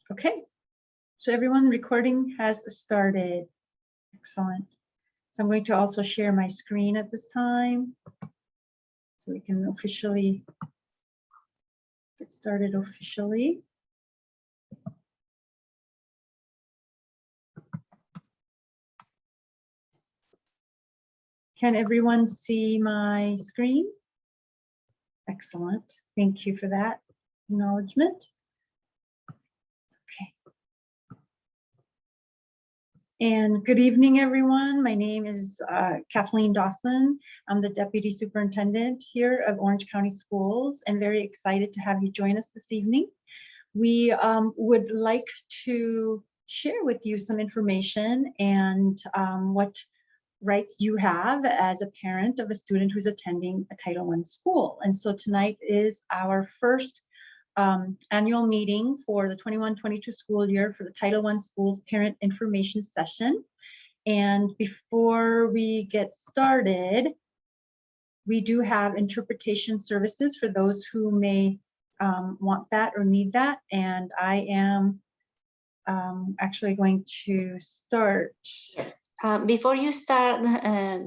Okay, so everyone, recording has started. Excellent. So I'm going to also share my screen at this time so we can officially get started officially. Can everyone see my screen? Excellent. Thank you for that acknowledgement. Okay. And good evening, everyone. My name is Kathleen Dawson. I'm the Deputy Superintendent here of Orange County Schools, and very excited to have you join us this evening. We would like to share with you some information and what rights you have as a parent of a student who's attending a Title I school. And so tonight is our first annual meeting for the 21-22 school year for the Title I schools parent information session. And before we get started, we do have interpretation services for those who may want that or need that. And I am actually going to start. Before you start,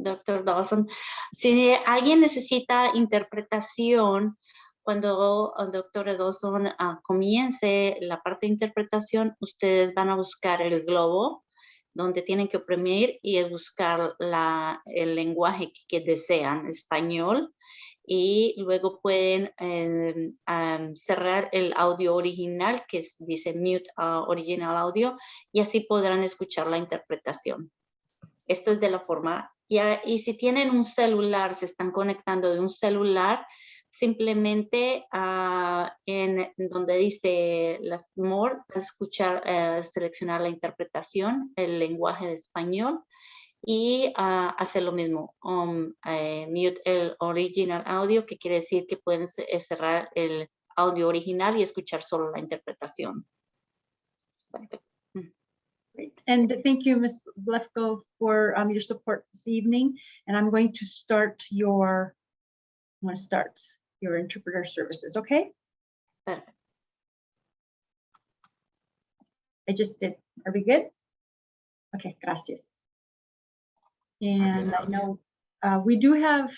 Dr. Dawson, si alguien necesita interpretación, cuando Dr. Dawson comience la parte de interpretación, ustedes van a buscar el globo donde tienen que oprimir y buscar el lenguaje que desean, español, y luego pueden cerrar el audio original que dice mute original audio, y así podrán escuchar la interpretación. Esto es de la forma, y si tienen un celular, se están conectando de un celular, simplemente en donde dice las more, escuchar, seleccionar la interpretación, el lenguaje de español, y hacer lo mismo, mute el original audio, que quiere decir que pueden cerrar el audio original y escuchar solo la interpretación. Great. And thank you, Ms. Blefko, for your support this evening. And I'm going to start your interpreter services, okay? Perfect. I just did. Are we good? Okay, gracias. And I know we do have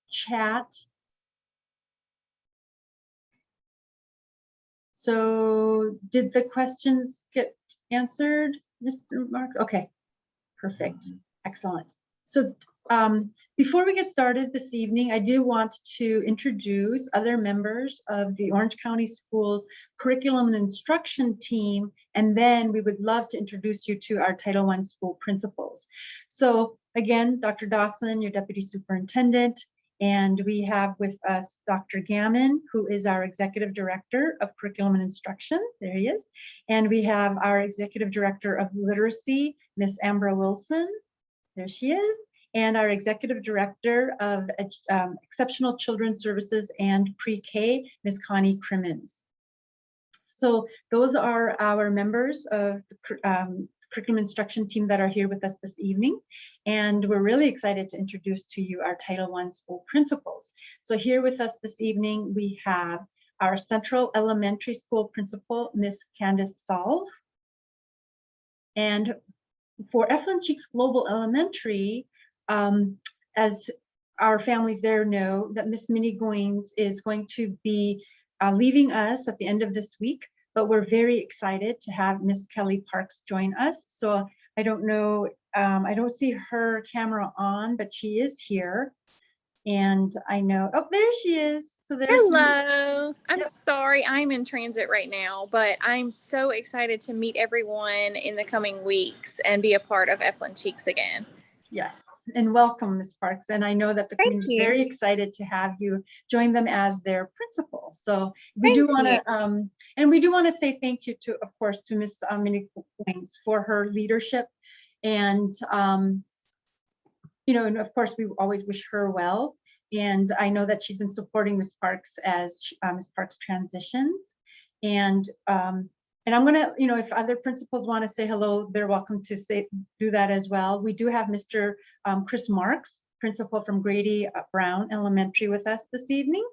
chat. So did the questions get answered, Mr. Mark? Okay, perfect. Excellent. So before we get started this evening, I do want to introduce other members of the Orange County Schools Curriculum and Instruction team, and then we would love to introduce you to our Title I school principals. So again, Dr. Dawson, your Deputy Superintendent, and we have with us Dr. Gammon, who is our Executive Director of Curriculum and Instruction. There he is. And we have our Executive Director of Literacy, Miss Ambra Wilson. There she is. And our Executive Director of Exceptional Children's Services and Pre-K, Ms. Connie Crimmins. So those are our members of the curriculum instruction team that are here with us this evening. And we're really excited to introduce to you our Title I school principals. So here with us this evening, we have our Central Elementary School principal, Ms. Candace Salve. And for Eflin Cheeks Global Elementary, as our families there know, that Miss Minnie Goins is going to be leaving us at the end of this week, but we're very excited to have Miss Kelly Parks join us. So I don't know, I don't see her camera on, but she is here. And I know, oh, there she is. So there's hello. I'm sorry, I'm in transit right now, but I'm so excited to meet everyone in the coming weeks and be a part of Eflin Cheeks again. Yes, and welcome, Ms. Parks. And I know that the community is very excited to have you join them as their principal. So we do want to, and we do want to say thank you to, of course, to Ms. Minnie Goins for her leadership. And, you know, and of course, we always wish her well. And I know that she's been supporting Ms. Parks as Ms. Parks transitions. And I'm gonna, you know, if other principals want to say hello, they're welcome to do that as well. We do have Mr. Chris Marks, principal from Grady Brown Elementary with us this evening.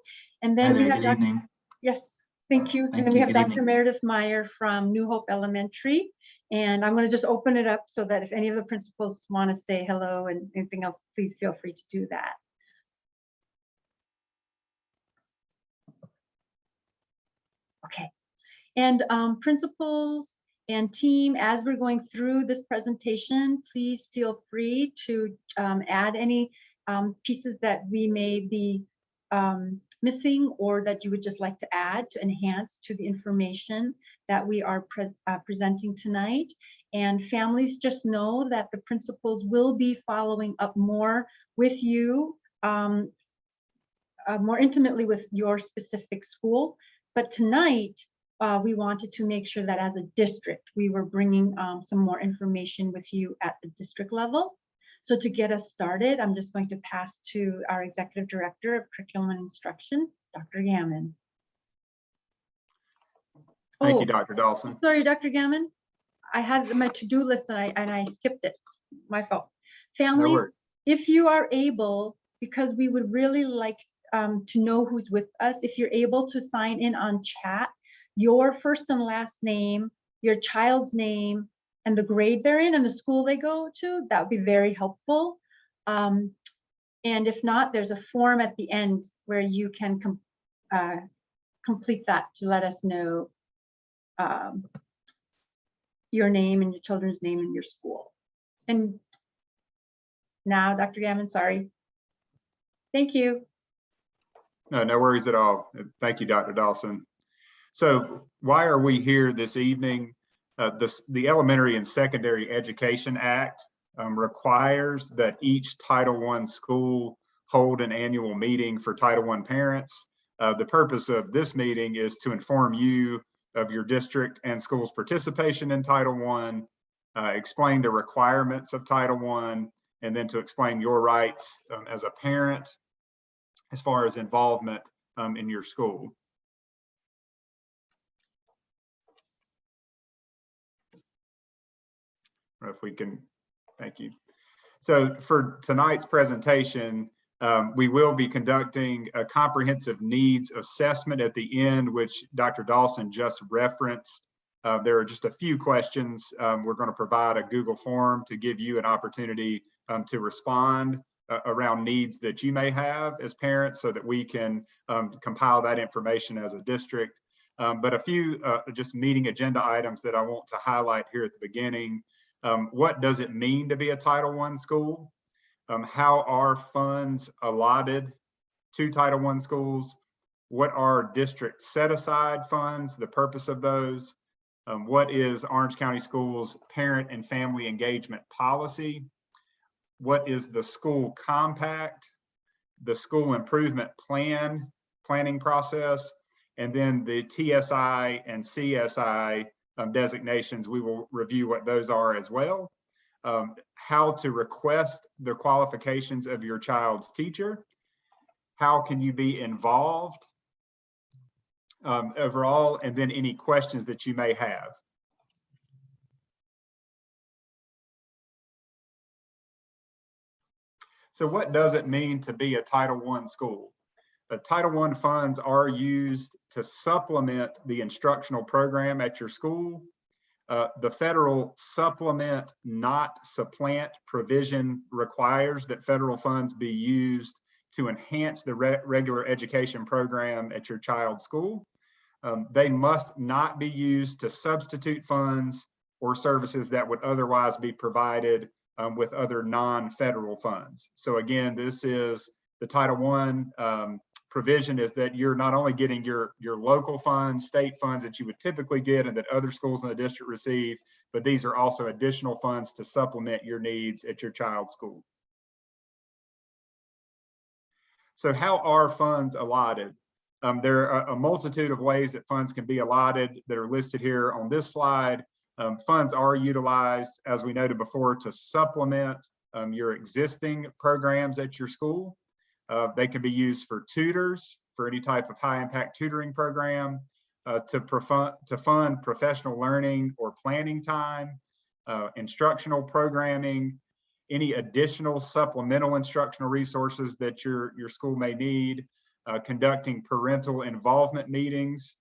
And then we have Dr. Yes, Thank you. And Thank then we you. have Good Dr. evening. Meredith Meyer from New Hope Elementary. And I'm going to just open it up so that if any of the principals want to say hello and anything else, please feel free to do that. Okay. And principals and team, as we're going through this presentation, please feel free to add any pieces that we may be missing or that you would just like to add to enhance to the information that we are presenting tonight. And families, just know that the principals will be following up more with you, more intimately with your specific school. But tonight, we wanted to make sure that as a district, we were bringing some more information with you at the district level. So to get us started, I'm just going to pass to our Executive Director of Curriculum and Instruction, Dr. Gammon. Thank you, Dr. Dawson. Sorry, Dr. Gammon. I had my to-do list and I skipped it. My fault. Families, worries. if you are able, because we would really like to know who's with us, if you're able to sign in on chat, your first and last name, your child's name, and the grade they're in and the school they go to, that would be very helpful. And if not, there's a form at the end where you can complete that to let us know your name and your children's name and your school. And now, Dr. Gammon, sorry. Thank you. No worries at all. Thank you, Dr. Dawson. So why are we here this evening? The Elementary and Secondary Education Act requires that each Title I school hold an annual meeting for Title I parents. The purpose of this meeting is to inform you of your district and school's participation in Title I, explain the requirements of Title I, and then to explain your rights as a parent as far as involvement in your school. If we can, thank you. So for tonight's presentation, we will be conducting a comprehensive needs assessment at the end, which Dr. Dawson just referenced. There are just a few questions. We're going to provide a Google form to give you an opportunity to respond around needs that you may have as parents so that we can compile that information as a district. But a few just meeting agenda items that I want to highlight here at the beginning. What does it mean to be a Title I school? How are funds allotted to Title I schools? What are district set-aside funds, the purpose of those? What is Orange County Schools' parent and family engagement policy? What is the school compact, the school improvement planning process, and then the TSI and CSI designations? We will review what those are as well. How to request the qualifications of your child's teacher. How can you be involved overall, and then any questions that you may have. So what does it mean to be a Title I school? Title I funds are used to supplement the instructional program at your school. The federal supplement, not supplant provision requires that federal funds be used to enhance the regular education program at your child's school. They must not be used to substitute funds or services that would otherwise be provided with other non-federal funds. So again, this is the Title I provision, is that you're not only getting your local funds, state funds that you would typically get and that other schools in the district receive, but these are also additional funds to supplement your needs at your child's school. So how are funds allotted? There are a multitude of ways that funds can be allotted that are listed here on this slide. Funds are utilized, as we noted before, to supplement your existing programs at your school. They can be used for tutors, for any type of high impact tutoring program, to fund professional learning or planning time, instructional programming, any additional supplemental instructional resources that your school may need, conducting parental involvement meetings,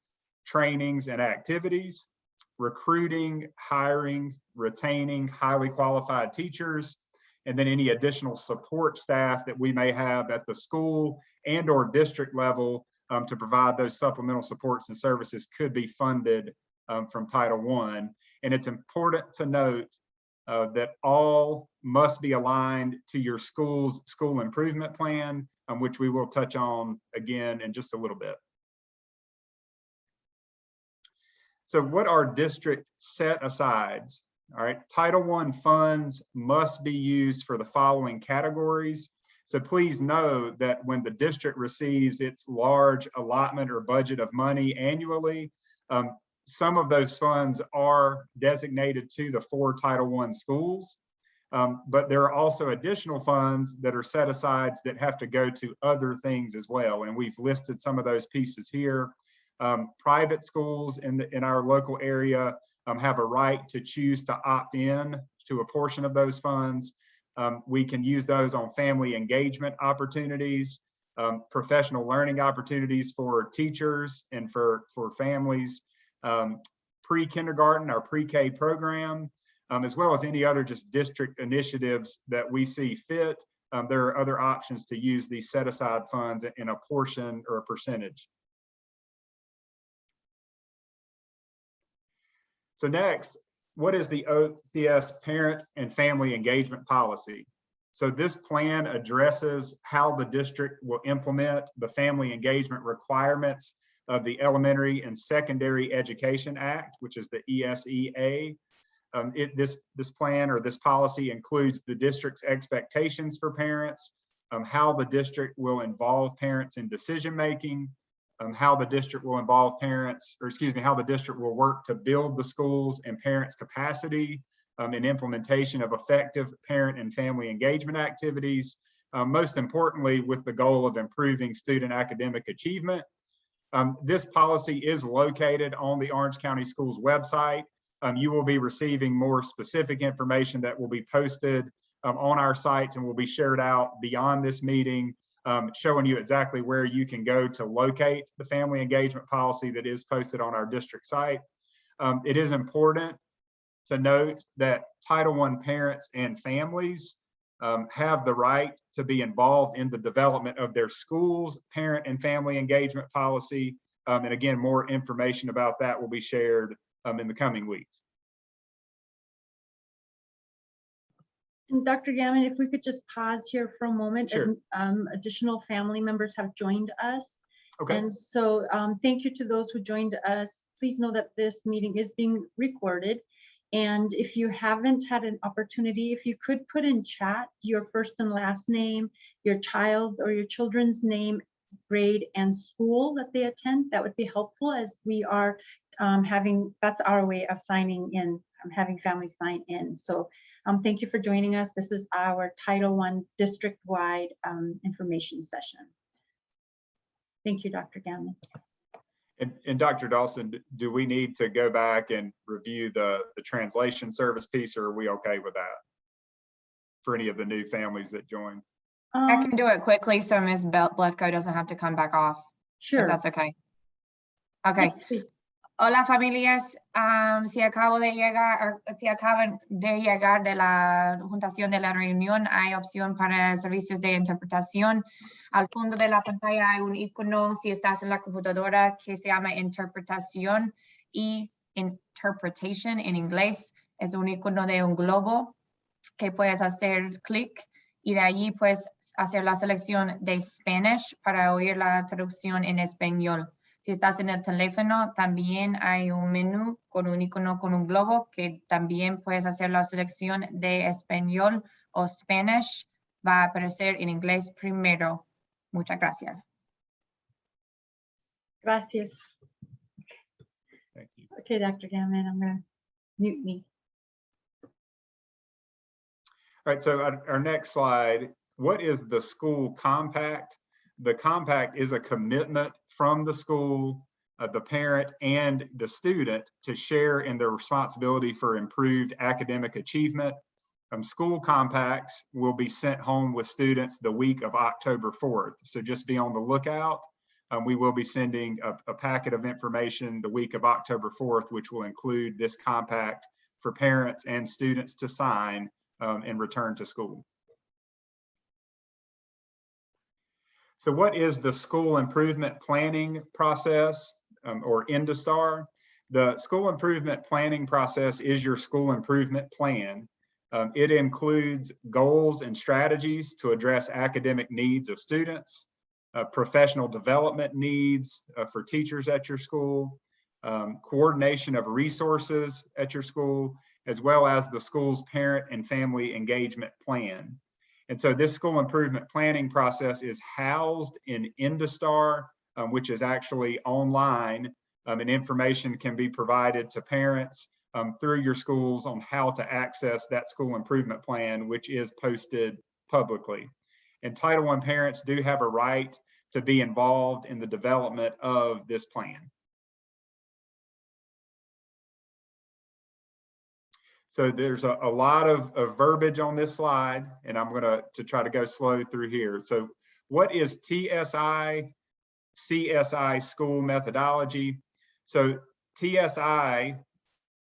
trainings and activities, recruiting, hiring, retaining highly qualified teachers, and then any additional support staff that we may have at the school and or district level to provide those supplemental supports and services could be funded from Title I. And it's important to note that all must be aligned to your school's school improvement plan, which we will touch on again in just a little bit. So what are district set-asides? All right, Title I funds must be used for the following categories. So please know that when the district receives its large allotment or budget of money annually, some of those funds are designated to the 4 Title I schools, but there are also additional funds that are set-asides that have to go to other things as well. And we've listed some of those pieces here. Private schools in our local area have a right to choose to opt in to a portion of those funds. We can use those on family engagement opportunities, professional learning opportunities for teachers and for families, pre-kindergarten, our pre-K program, as well as any other just district initiatives that we see fit. There are other options to use these set-aside funds in a portion or a percentage. So next, what is the OCS parent and family engagement policy? So this plan addresses how the district will implement the family engagement requirements of the Elementary and Secondary Education Act, which is the ESEA. This plan or this policy includes the district's expectations for parents, how the district will involve parents in decision-making, how the district will involve parents, or excuse me, how the district will work to build the schools and parents' capacity in implementation of effective parent and family engagement activities, most importantly, with the goal of improving student academic achievement. This policy is located on the Orange County Schools website. You will be receiving more specific information that will be posted on our sites and will be shared out beyond this meeting, showing you exactly where you can go to locate the family engagement policy that is posted on our district site. It is important to note that Title I parents and families have the right to be involved in the development of their school's parent and family engagement policy. And again, more information about that will be shared in the coming weeks. And Dr. Gammon, if we could just pause here for a moment, Sure. as additional family members have joined us. Okay. And so thank you to those who joined us. Please know that this meeting is being recorded. And if you haven't had an opportunity, if you could put in chat your first and last name, your child or your children's name, grade, and school that they attend, that would be helpful, as we are that's our way of signing in, having families sign in. So thank you for joining us. This is our Title I district-wide information session. Thank you, Dr. Gammon. And Dr. Dawson, do we need to go back and review the translation service piece, or are we okay with that for any of the new families that join? I can do it quickly so Ms. Blefko doesn't have to come back off. Sure. If that's okay. Okay. Yes, please. Hola familias, si acaban de llegar de la juntación de la reunión, hay opción para servicios de interpretación. Al fondo de la pantalla hay un icono, si estás en la computadora, que se llama interpretación y interpretation en inglés. Es un icono de un globo que puedes hacer clic y de allí puedes hacer la selección de Spanish para oír la traducción en español. Si estás en el teléfono, también hay un menú con un icono con un globo que también puedes hacer la selección de español o Spanish. Va a aparecer en inglés primero. Muchas gracias. Gracias. Thank you. Okay, Dr. Gammon, I'm going to mute me. All right, so our next slide, what is the school compact? The compact is a commitment from the school, the parent, and the student to share in their responsibility for improved academic achievement. School compacts will be sent home with students the week of October 4th. So just be on the lookout we will be sending a packet of information the week of October 4th, which will include this compact for parents and students to sign and return to school. So what is the school improvement planning process, or INDSTAR? The school improvement planning process is your school improvement plan. It includes goals and strategies to address academic needs of students, professional development needs for teachers at your school, coordination of resources at your school, as well as the school's parent and family engagement plan. And so this school improvement planning process is housed in INDSTAR, which is actually online, and information can be provided to parents through your schools on how to access that school improvement plan, which is posted publicly. And Title I parents do have a right to be involved in the development of this plan. So there's a lot of verbiage on this slide, and I'm going to try to go slow through here. So what is TSI School Methodology? So TSI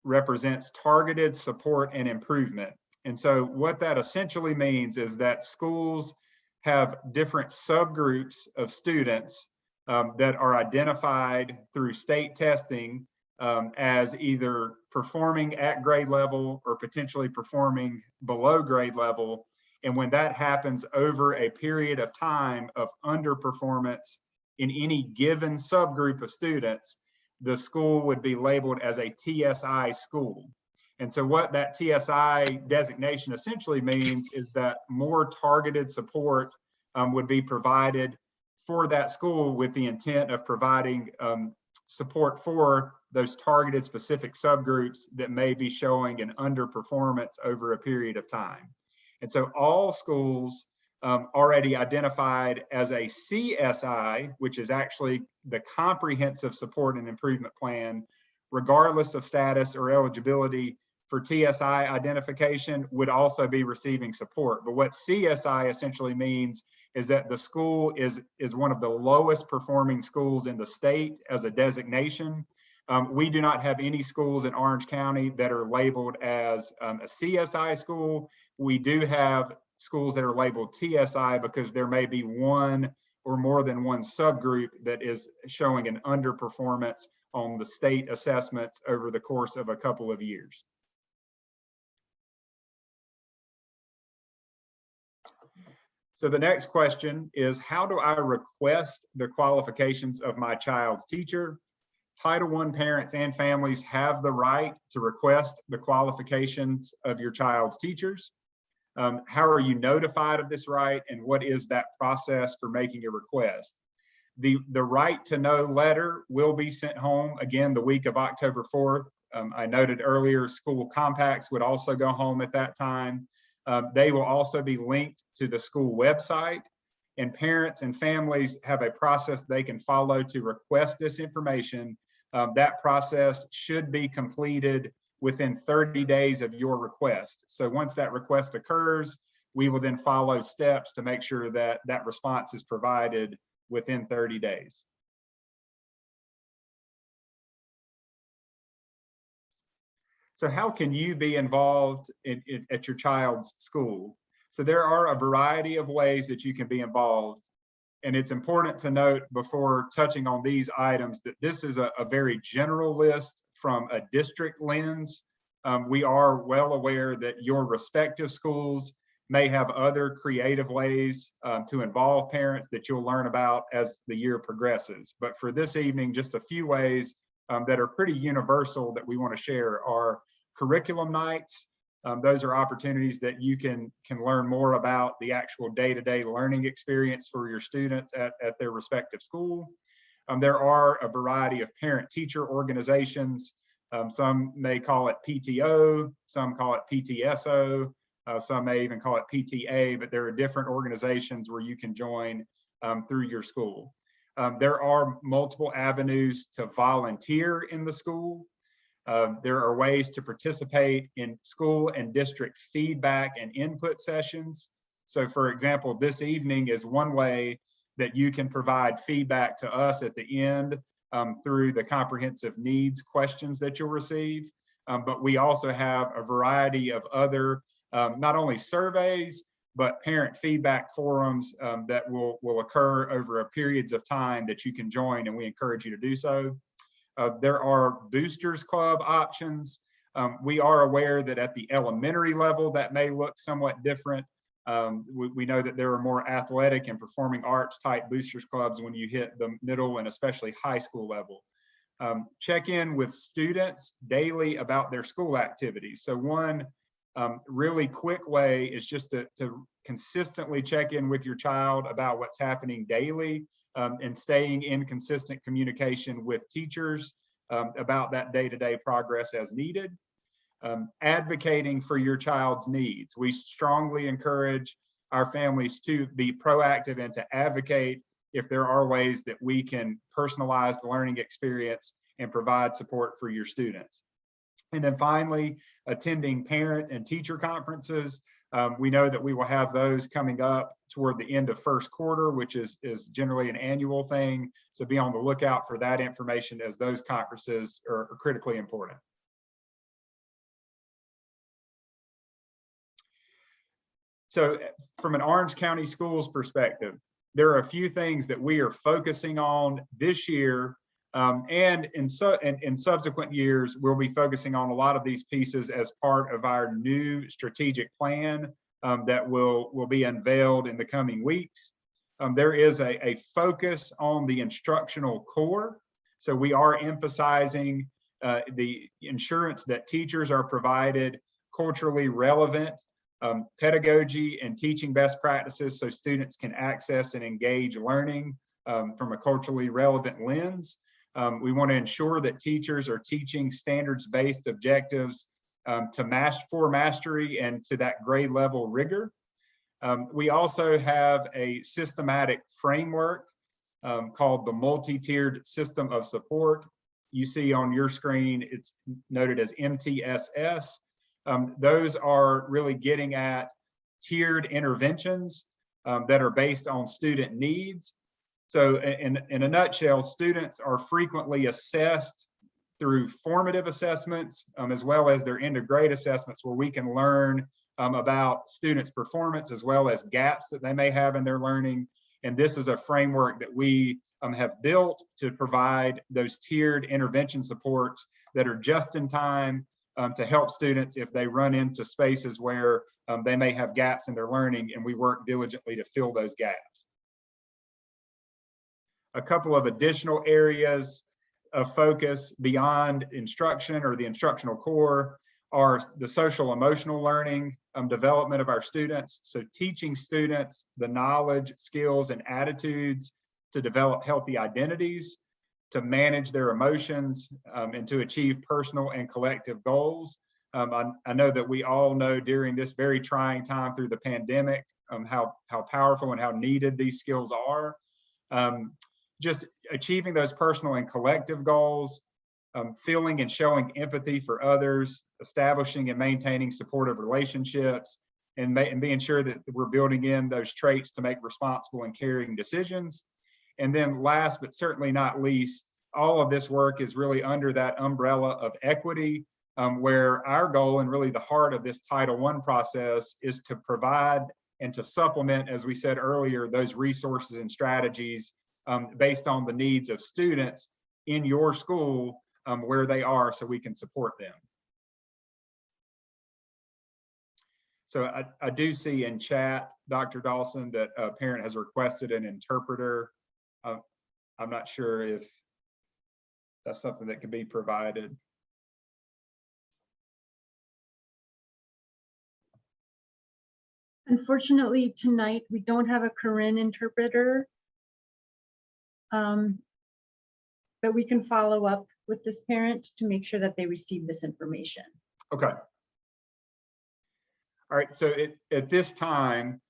represents targeted support and improvement. And so what that essentially means is that schools have different subgroups of students that are identified through state testing as either performing at grade level or potentially performing below grade level. And when that happens over a period of time of underperformance in any given subgroup of students, the school would be labeled as a TSI school. And so what that TSI designation essentially means is that more targeted support would be provided for that school with the intent of providing support for those targeted specific subgroups that may be showing an underperformance over a period of time. And so all schools already identified as a CSI, which is actually the Comprehensive Support and Improvement Plan, regardless of status or eligibility for TSI identification, would also be receiving support. But what CSI essentially means is that the school is one of the lowest performing schools in the state as a designation. We do not have any schools in Orange County that are labeled as a CSI school. We do have schools that are labeled TSI because there may be one or more than one subgroup that is showing an underperformance on the state assessments over the course of a couple of years. So the next question is, how do I request the qualifications of my child's teacher? Title I parents and families have the right to request the qualifications of your child's teachers. How are you notified of this right, and what is that process for making a request? The right to know letter will be sent home again the week of October 4th. I noted earlier school compacts would also go home at that time. They will also be linked to the school website, and parents and families have a process they can follow to request this information. That process should be completed within 30 days of your request. So once that request occurs, we will then follow steps to make sure that that response is provided within 30 days. So how can you be involved at your child's school? So there are a variety of ways that you can be involved. And it's important to note before touching on these items that this is a very general list from a district lens. We are well aware that your respective schools may have other creative ways to involve parents that you'll learn about as the year progresses. But for this evening, just a few ways that are pretty universal that we want to share are curriculum nights. Those are opportunities that you can learn more about the actual day-to-day learning experience for your students at their respective school. There are a variety of parent-teacher organizations. Some may call it PTO, some call it PTSO, some may even call it PTA, but there are different organizations where you can join through your school. There are multiple avenues to volunteer in the school. There are ways to participate in school and district feedback and input sessions. So for example, this evening is one way that you can provide feedback to us at the end through the comprehensive needs questions that you'll receive. But we also have a variety of other, not only surveys, but parent feedback forums that will occur over periods of time that you can join, and we encourage you to do so. There are boosters club options. We are aware that at the elementary level that may look somewhat different. We know that there are more athletic and performing arts type boosters clubs when you hit the middle and especially high school level. Check in with students daily about their school activities. So one really quick way is just to consistently check in with your child about what's happening daily and staying in consistent communication with teachers about that day-to-day progress as needed. Advocating for your child's needs. We strongly encourage our families to be proactive and to advocate if there are ways that we can personalize the learning experience and provide support for your students. And then finally, attending parent and teacher conferences. We know that we will have those coming up toward the end of first quarter, which is generally an annual thing. So be on the lookout for that information, as those conferences are critically important. So from an Orange County Schools perspective, there are a few things that we are focusing on this year, and in subsequent years, we'll be focusing on a lot of these pieces as part of our new strategic plan that will be unveiled in the coming weeks. There is a focus on the instructional core. So we are emphasizing the assurance that teachers are provided culturally relevant pedagogy and teaching best practices so students can access and engage learning from a culturally relevant lens. We want to ensure that teachers are teaching standards-based objectives for mastery and to that grade level rigor. We also have a systematic framework called the multi-tiered system of support. You see on your screen, it's noted as MTSS. Those are really getting at tiered interventions that are based on student needs. So in a nutshell, students are frequently assessed through formative assessments as well as their end of grade assessments, where we can learn about students' performance as well as gaps that they may have in their learning. And this is a framework that we have built to provide those tiered intervention supports that are just in time to help students if they run into spaces where they may have gaps in their learning, and we work diligently to fill those gaps. A couple of additional areas of focus beyond instruction or the instructional core are the social emotional learning development of our students. So teaching students the knowledge, skills, and attitudes to develop healthy identities, to manage their emotions, and to achieve personal and collective goals. I know that we all know during this very trying time through the pandemic how powerful and how needed these skills are. Just achieving those personal and collective goals, feeling and showing empathy for others, establishing and maintaining supportive relationships, and being sure that we're building in those traits to make responsible and caring decisions. And then last, but certainly not least, all of this work is really under that umbrella of equity, where our goal and really the heart of this Title I process is to provide and to supplement, as we said earlier, those resources and strategies based on the needs of students in your school where they are, so we can support them. So I do see in chat, Dr. Dawson, that a parent has requested an interpreter. I'm not sure if that's something that can be provided. Unfortunately, tonight we don't have a Korean interpreter, but we can follow up with this parent to make sure that they receive this information. Okay. All right, so at this time,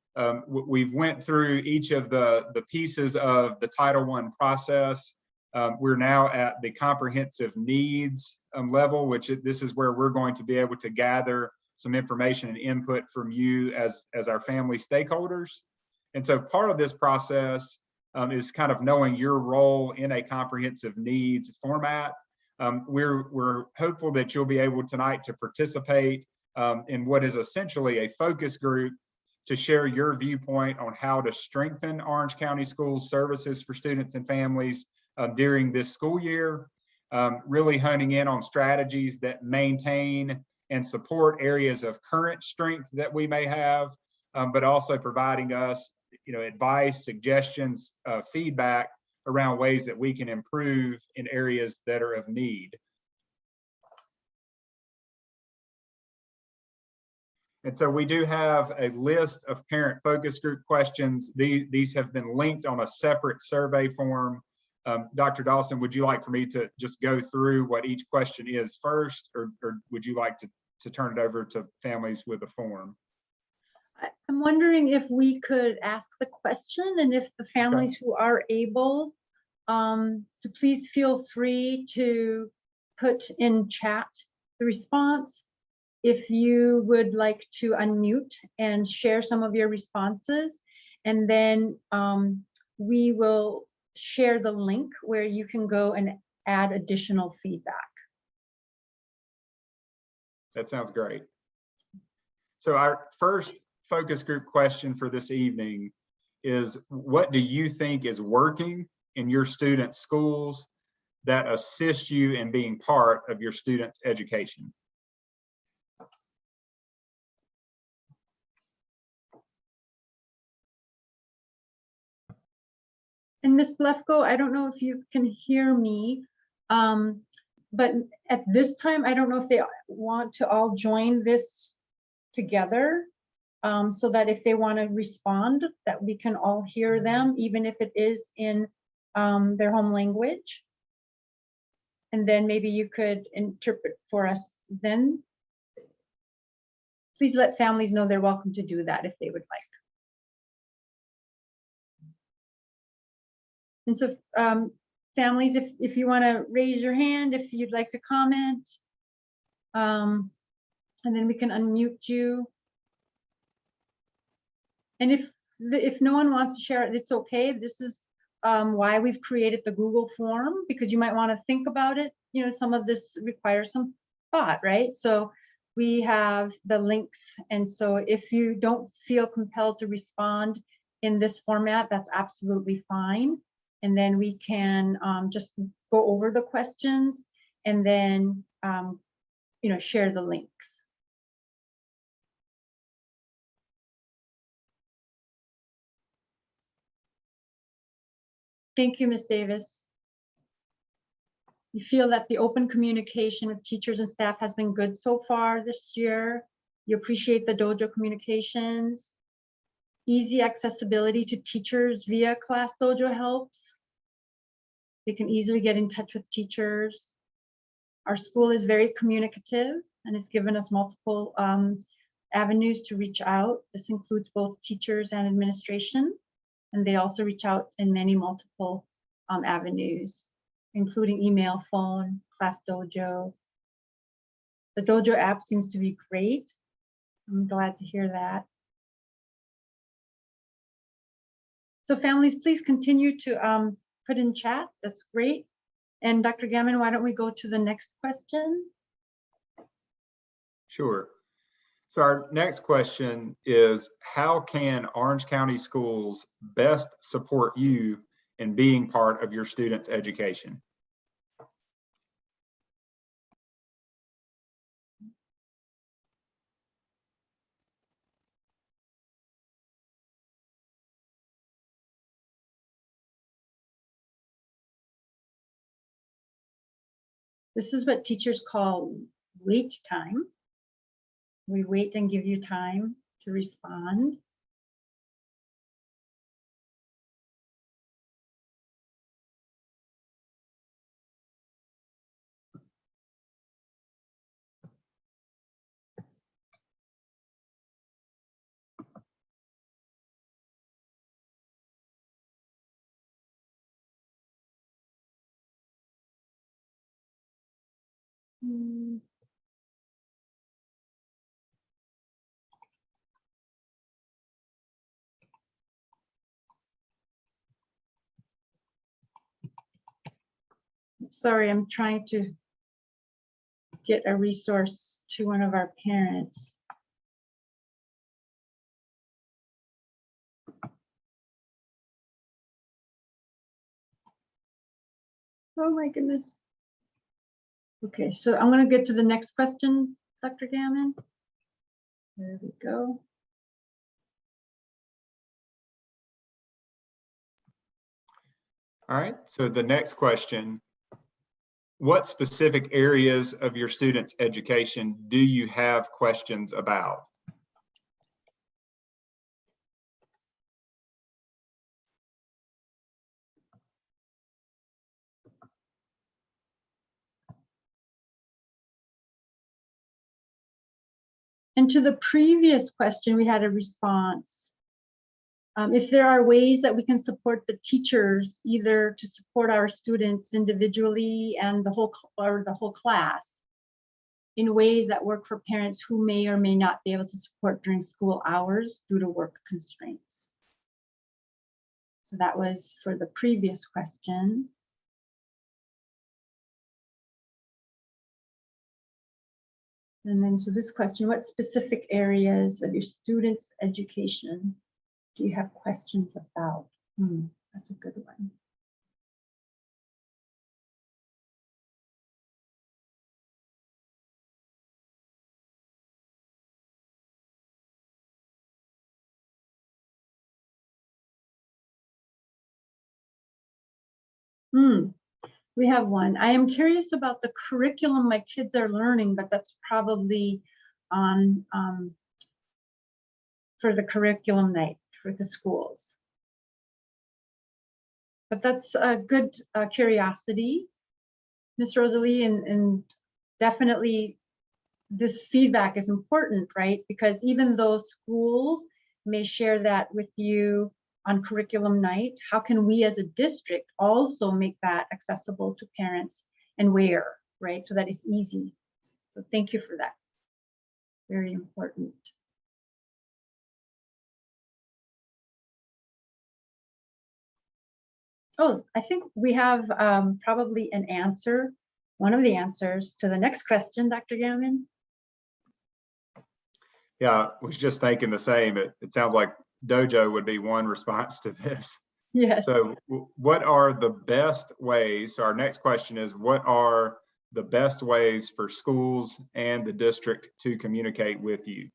we've went through each of the pieces of the Title I process. We're now at the comprehensive needs level, which this is where we're going to be able to gather some information and input from you as our family stakeholders. And so part of this process is kind of knowing your role in a comprehensive needs format. We're hopeful that you'll be able tonight to participate in what is essentially a focus group to share your viewpoint on how to strengthen Orange County Schools services for students and families during this school year, really honing in on strategies that maintain and support areas of current strength that we may have, but also providing us, advice, suggestions, feedback around ways that we can improve in areas that are of need. And so we do have a list of parent focus group questions. These have been linked on a separate survey form. Dr. Dawson, would you like for me to just go through what each question is first, or would you like to turn it over to families with a form? I'm wondering if we could ask the question, and if the families who are able to please feel free to put in chat the response. If you would like to unmute and share some of your responses, and then we will share the link where you can go and add additional feedback. That sounds great. So our first focus group question for this evening is, what do you think is working in your students' schools that assist you in being part of your students' education? And Ms. Blefko, I don't know if you can hear me, but at this time, I don't know if they want to all join this together, so that if they want to respond, that we can all hear them, even if it is in their home language. And then maybe you could interpret for us then. Please let families know they're welcome to do that if they would like. And so families, if you want to raise your hand, if you'd like to comment, and then we can unmute you. And if no one wants to share it, it's okay. This is why we've created the Google form, because you might want to think about it. Some of this requires some thought, right? So we have the links. And so if you don't feel compelled to respond in this format, that's absolutely fine. And then we can just go over the questions and then, share the links. Thank you, Ms. Davis. You feel that the open communication with teachers and staff has been good so far this year. You appreciate the Dojo communications. Easy accessibility to teachers via Class Dojo helps. They can easily get in touch with teachers. Our school is very communicative and has given us multiple avenues to reach out. This includes both teachers and administration, and they also reach out in many multiple avenues, including email, phone, Class Dojo. The Dojo app seems to be great. I'm glad to hear that. So families, please continue to put in chat. That's great. And Dr. Gammon, why don't we go to the next question? Sure. So our next question is, how can Orange County Schools best support you in being part of your students' education? This is what teachers call wait time. We wait and give you time to respond. sorry, I'm trying to get a resource to one of our parents. Oh my goodness. Okay, so I'm going to get to the next question, Dr. Gammon. There we go. All right, so the next question, what specific areas of your students' education do you have questions about? And to the previous question, we had a response. If there are ways that we can support the teachers, either to support our students individually and the whole class, in ways that work for parents who may or may not be able to support during school hours due to work constraints. So that was for the previous question. And then, so this question, what specific areas of your students' education do you have questions about? That's a good one. We have one. I am curious about the curriculum my kids are learning, but that's probably on for the curriculum night for the schools. But that's a good curiosity, Ms. Rosalie, and definitely this feedback is important, right? Because even though schools may share that with you on curriculum night, how can we as a district also make that accessible to parents and where, right? So that it's easy. So thank you for that. Very important. Oh, I think we have probably an answer, one of the answers to the next question, Dr. Gammon. Yeah, I was just thinking the same. It sounds like Dojo would be one response to this. Yes. So what are the best ways? So our next question is, what are the best ways for schools and the district to communicate with you?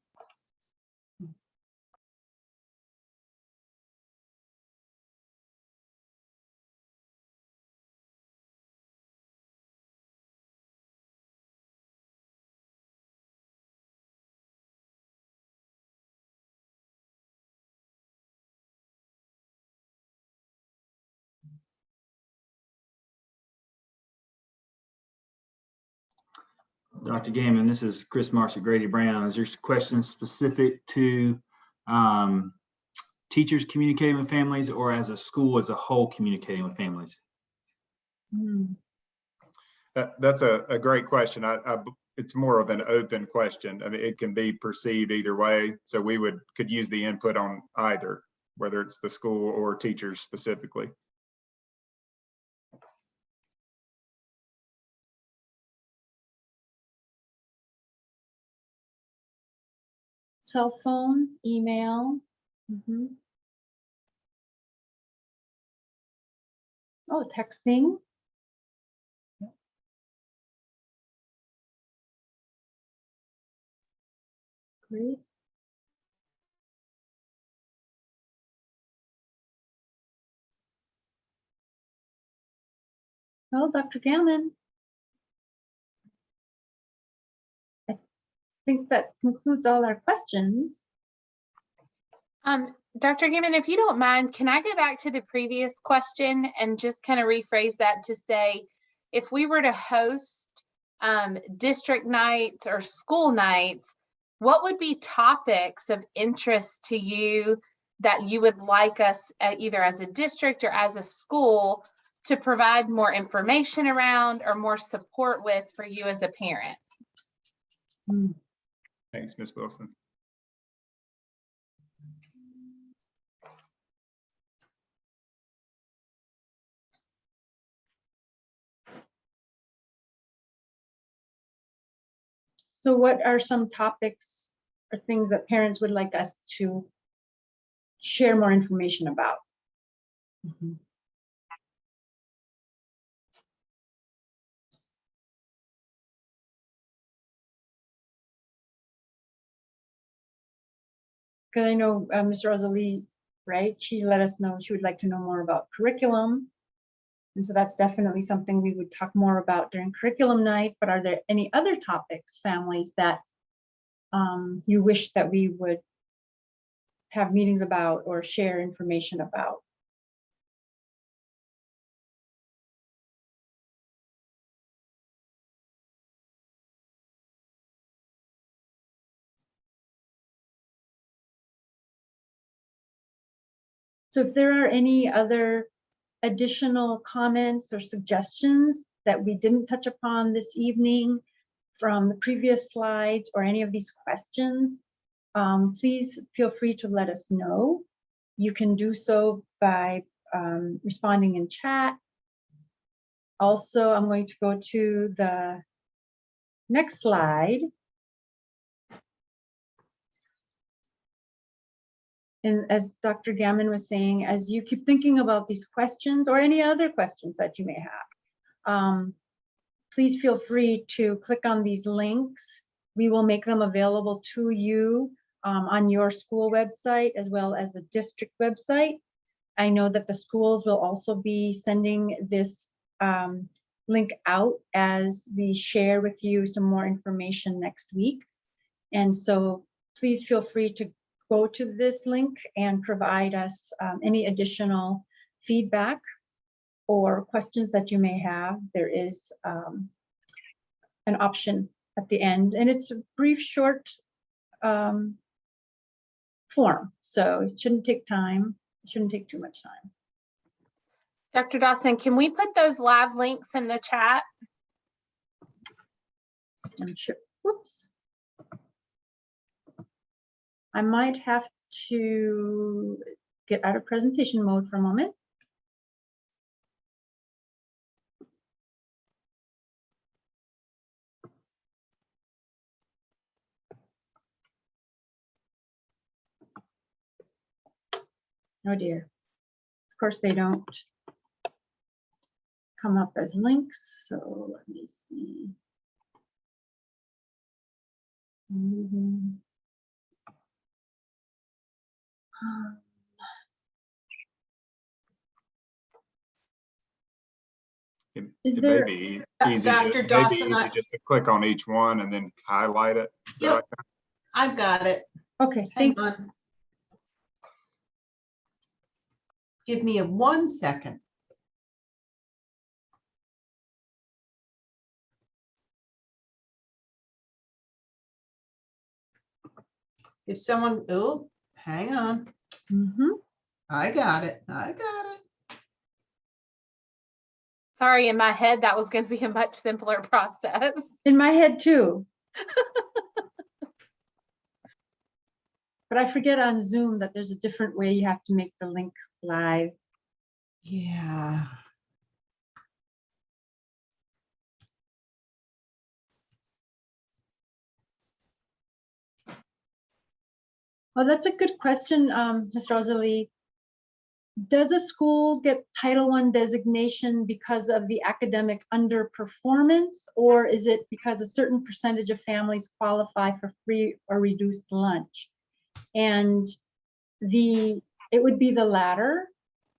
Dr. Gammon, this is Chris Marks at Grady Brown. Is there questions specific to teachers communicating with families, or as a school as a whole communicating with families? That's a great question. It's more of an open question. I mean, it can be perceived either way. So we could use the input on either, whether it's the school or teachers specifically. Cell phone, email. Oh, texting. Great. Well, Dr. Gammon, I think that concludes all our questions. Dr. Gammon, if you don't mind, can I go back to the previous question and just kind of rephrase that to say, if we were to host district nights or school nights, what would be topics of interest to you that you would like us either as a district or as a school to provide more information around or more support with for you as a parent? Thanks, Ms. Wilson. So what are some topics or things that parents would like us to share more information about? Mhm. Because I know Ms. Rosalie, right? She let us know she would like to know more about curriculum. And so that's definitely something we would talk more about during curriculum night. But are there any other topics, families, that you wish that we would have meetings about or share information about? So if there are any other additional comments or suggestions that we didn't touch upon this evening from the previous slides or any of these questions, please feel free to let us know. You can do so by responding in chat. Also, I'm going to go to the next slide. And as Dr. Gammon was saying, as you keep thinking about these questions or any other questions that you may have, please feel free to click on these links. We will make them available to you on your school website as well as the district website. I know that the schools will also be sending this link out as we share with you some more information next week. And so please feel free to go to this link and provide us any additional feedback or questions that you may have. There is an option at the end, and it's a brief, short form, so it shouldn't take time. It shouldn't take too much time. Dr. Dawson, can we put those live links in the chat? I'm sure. Whoops. I might have to get out of presentation mode for a moment. Oh dear. Of course, they don't come up as links. So let me see. Is It there- may be easy, Dr. it may be Dawson, easy just to click on each one and then highlight it. Is that Yep. right? I've got it. Okay, Hang thank on. Give me 1 second. If someone, oh, hang on. you. I got it. I got it. Sorry, in my head, that was going to be a much simpler process. In my head too. But I forget on Zoom that there's a different way you have to make the link live. Yeah. Oh, that's a good question, Ms. Rosalie. Does a school get Title I designation because of the academic underperformance, or is it because a certain percentage of families qualify for free or reduced lunch? And it would be the latter.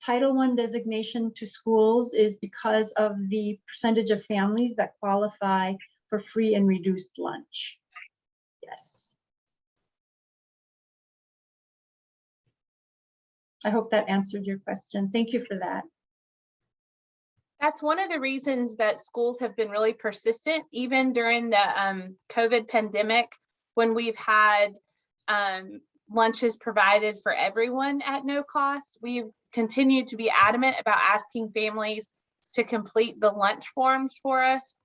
Title I designation to schools is because of the percentage of families that qualify for free and reduced lunch. Yes. I hope that answered your question. Thank you for that. That's one of the reasons that schools have been really persistent, even during the COVID pandemic, when we've had lunches provided for everyone at no cost. We've continued to be adamant about asking families to complete the lunch forms for us,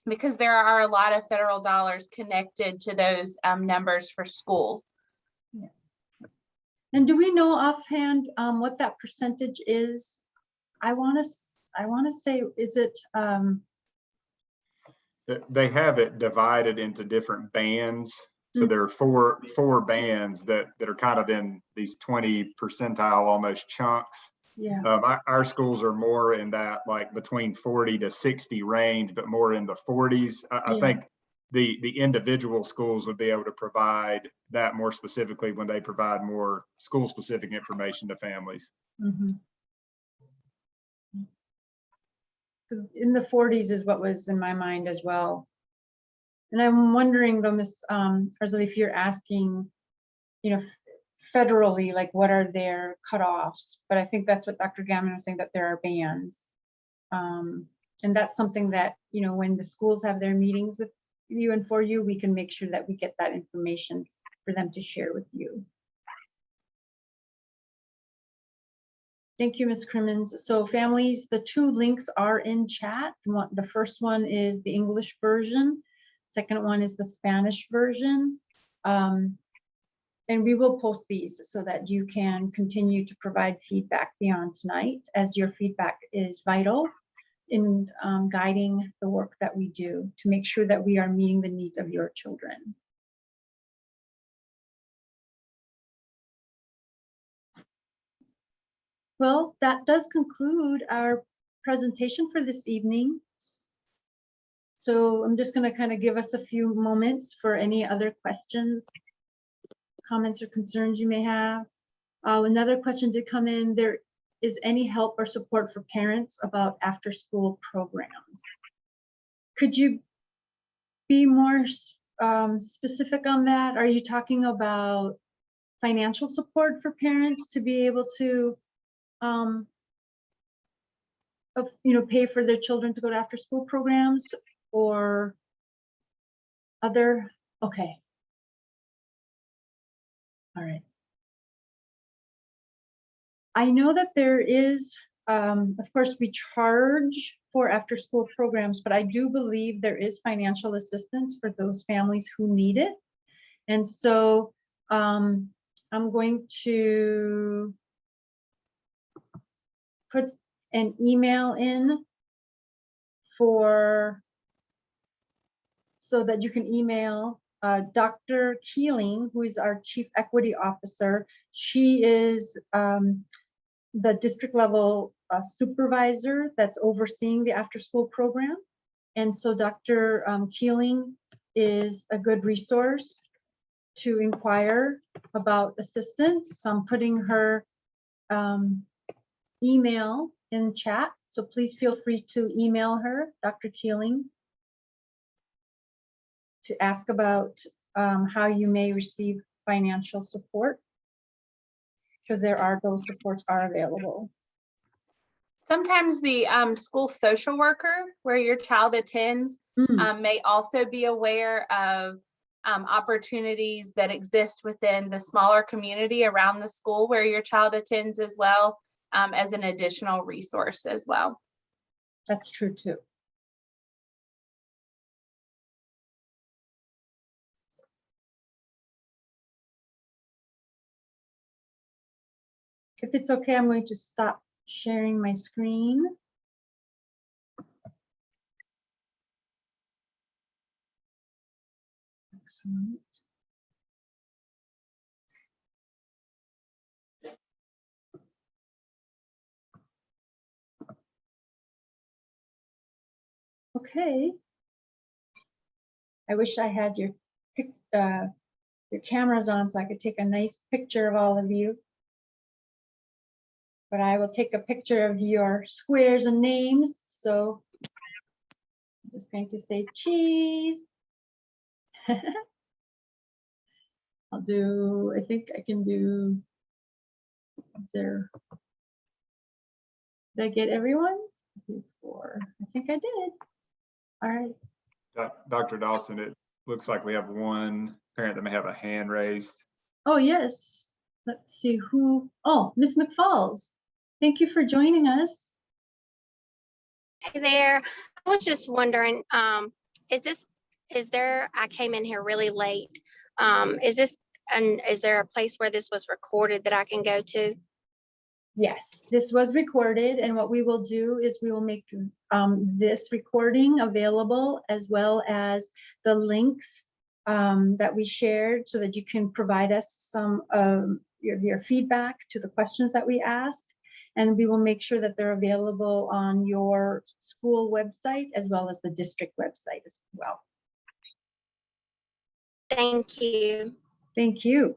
because there are a lot of federal dollars connected to those numbers for schools. Yeah. And do we know offhand what that percentage is? I want to say, is it? they have it divided into different bands. So there are four bands that are kind of in these 20 percentile almost chunks. Yeah. Our schools are more in that like between 40 to 60 range, but more in the 40s. I Yeah. think the individual schools would be able to provide that more specifically when they provide more school specific information to families. Mm-hmm. Because in the 40s is what was in my mind as well. And I'm wondering though, Ms. Arzali, if you're asking, you know, federally, like what are their cutoffs? But I think that's what Dr. Gammon was saying, that there are bands. And that's something that, you know, when the schools have their meetings with you and for you, we can make sure that we get that information for them to share with you. Thank you, Ms. Crimmins. So families, the 2 links are in chat. The first one is the English version. Second one is the Spanish version. And we will post these so that you can continue to provide feedback beyond tonight, as your feedback is vital in guiding the work that we do to make sure that we are meeting the needs of your children. Well, that does conclude our presentation for this evening. So I'm just going to kind of give us a few moments for any other questions, comments, or concerns you may have. Another question did come in. There is any help or support for parents about after-school programs? Could you be more specific on that? Are you talking about financial support for parents to be able to pay for their children to go to after school programs, or other? Okay. All right. I know that there is, of course, we charge for after school programs, but I do believe there is financial assistance for those families who need it. And so I'm going to put an email in so that you can email Dr. Keeling, who is our Chief Equity Officer. She is the district level supervisor that's overseeing the after school program. And so Dr. Keeling is a good resource to inquire about assistance. So I'm putting her email in chat. So please feel free to email her, Dr. Keeling, to ask about how you may receive financial support, because those supports are available. Sometimes the school social worker where your child attends may also be aware of opportunities that exist within the smaller community around the school where your child attends, as well as an additional resource as well. That's true too. If it's okay, I'm going to stop sharing my screen. Excellent. Okay. I wish I had your cameras on so I could take a nice picture of all of you. But I will take a picture of your squares and names. So I'm just going to say cheese. I think I can do, did I get everyone? 4. I think I did. All right. Dr. Dawson, it looks like we have one parent that may have a hand raised. Oh, yes. Let's see who. Oh, Miss McFalls. Thank you for joining us. Hey there. I was just wondering, I came in here really late. Is there a place where this was recorded that I can go to? Yes, this was recorded, and what we will do is we will make this recording available as well as the links that we shared so that you can provide us some your feedback to the questions that we asked. And we will make sure that they're available on your school website as well as the district website as well. Thank you. Thank you.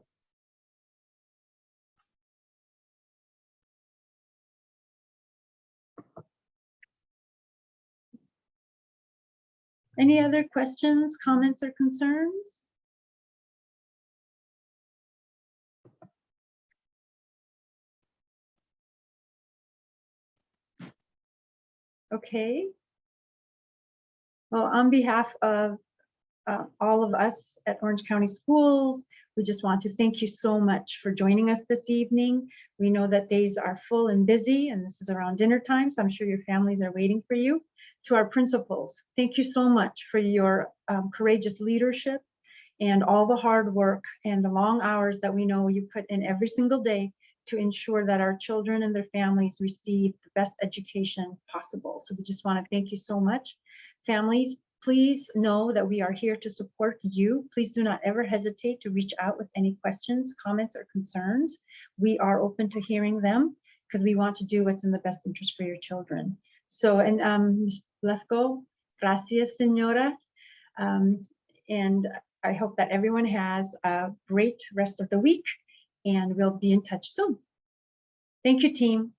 Any other questions, comments, or concerns? Okay. Well, on behalf of all of us at Orange County Schools, we just want to thank you so much for joining us this evening. We know that days are full and busy, and this is around dinner time, so I'm sure your families are waiting for you. To our principals, thank you so much for your courageous leadership and all the hard work and the long hours that we know you put in every single day to ensure that our children and their families receive the best education possible. So we just want to thank you so much. Families, please know that we are here to support you. Please do not ever hesitate to reach out with any questions, comments, or concerns. We are open to hearing them because we want to do what's in the best interest for your children. So, and Ms. Lefko, gracias, señora. And I hope that everyone has a great rest of the week, and we'll be in touch soon. Thank you, team.